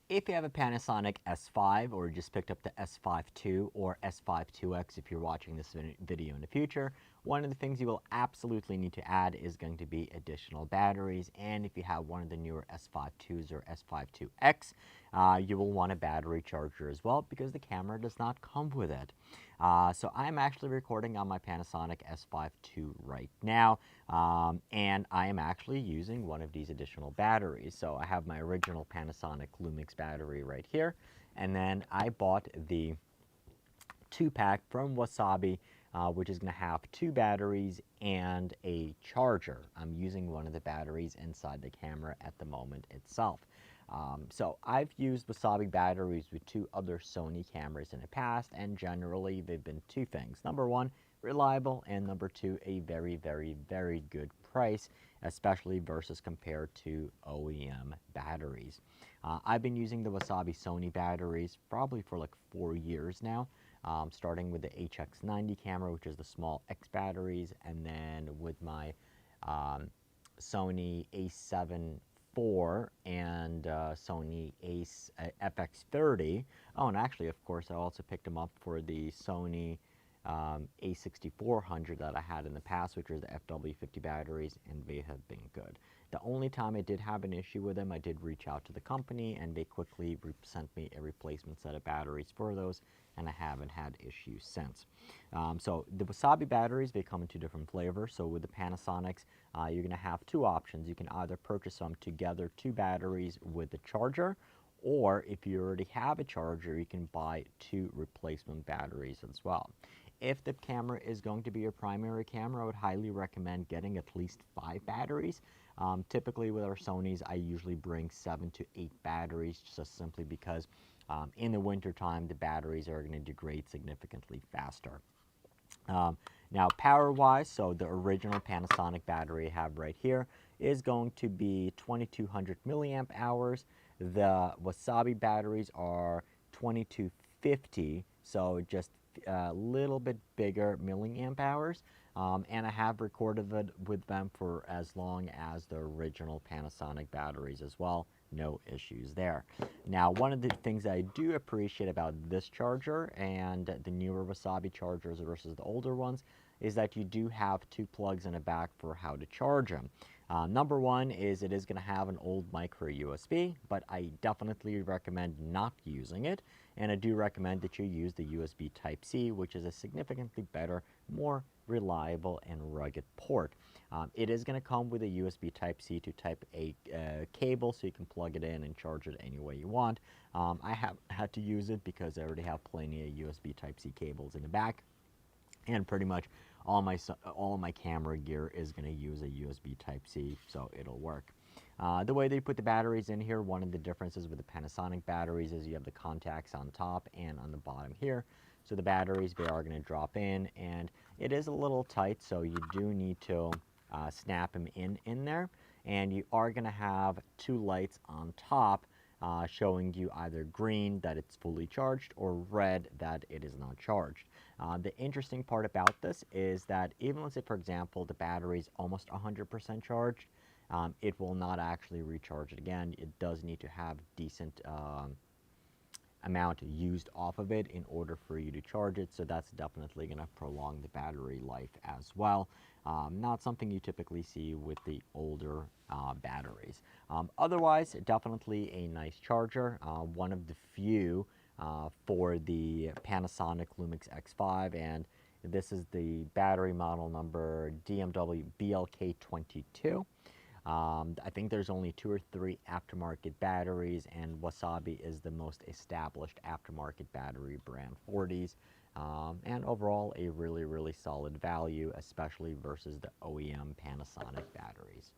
If you have a Panasonic S5 or just picked up the S5 II or S5 2X if you're watching this video in the future, one of the things you will absolutely need to add is going to be additional batteries. And if you have one of the newer S5 IIs or S5 2X, you will want a battery charger as well because the camera does not come with it. So I'm actually recording on my Panasonic S5 II right now, and I am actually using one of these additional batteries. So I have my original Panasonic Lumix battery right here, and then I bought the 2-pack from Wasabi, which is going to have 2 batteries and a charger. I'm using one of the batteries inside the camera at the moment itself. So I've used Wasabi batteries with 2 other Sony cameras in the past, and generally they've been 2 things. Number 1, reliable, and number 2, a very, very, very good price, especially versus compared to OEM batteries. I've been using the Wasabi Sony batteries probably for like 4 years now. Starting with the HX90 camera, which is the small X batteries, and then with my Sony A7 IV and Sony FX30. Oh, and actually, of course, I also picked them up for the Sony A6400 that I had in the past, which was the FW50 batteries, and they have been good. The only time I did have an issue with them, I did reach out to the company, and they quickly sent me a replacement set of batteries for those, and I haven't had issues since. So the Wasabi batteries, they come in 2 different flavors. So with the Panasonics, you're going to have 2 options. You can either purchase them together, 2 batteries with the charger, or if you already have a charger, you can buy 2 replacement batteries as well. If the camera is going to be your primary camera, I would highly recommend getting at least 5 batteries. Typically with our Sonys, I usually bring 7 to 8 batteries, just simply because in the winter time, the batteries are going to degrade significantly faster. Now, power-wise, so the original Panasonic battery I have right here is going to be 2200 milliamp hours. The Wasabi batteries are 2250, so just a little bit bigger milliamp hours. And I have recorded it with them for as long as the original Panasonic batteries as well. No issues there. Now, one of the things I do appreciate about this charger and the newer Wasabi chargers versus the older ones is that you do have 2 plugs in the back for how to charge them. Number 1 is it is going to have an old micro USB, but I definitely recommend not using it, and I do recommend that you use the USB Type-C, which is a significantly better, more reliable and rugged port. It is going to come with a USB Type-C to Type A cable, so you can plug it in and charge it any way you want. I have had to use it because I already have plenty of USB Type-C cables in the back, and pretty much all my camera gear is going to use a USB Type-C, so it'll work. The way they put the batteries in here, one of the differences with the Panasonic batteries is you have the contacts on top and on the bottom here. So the batteries, they are going to drop in, and it is a little tight, so you do need to snap them in there. And you are going to have 2 lights on top showing you either green that it's fully charged or red that it is not charged. The interesting part about this is that even let's say, for example, the battery is almost 100% charged, it will not actually recharge it again. It does need to have decent amount used off of it in order for you to charge it, so that's definitely going to prolong the battery life as well. Not something you typically see with the older batteries. Otherwise, definitely a nice charger. One of the few for the Panasonic Lumix X5, and this is the battery model number DMW BLK22. I think there's only 2 or 3 aftermarket batteries, and Wasabi is the most established aftermarket battery brand for these. And overall, a really, really solid value, especially versus the OEM Panasonic batteries.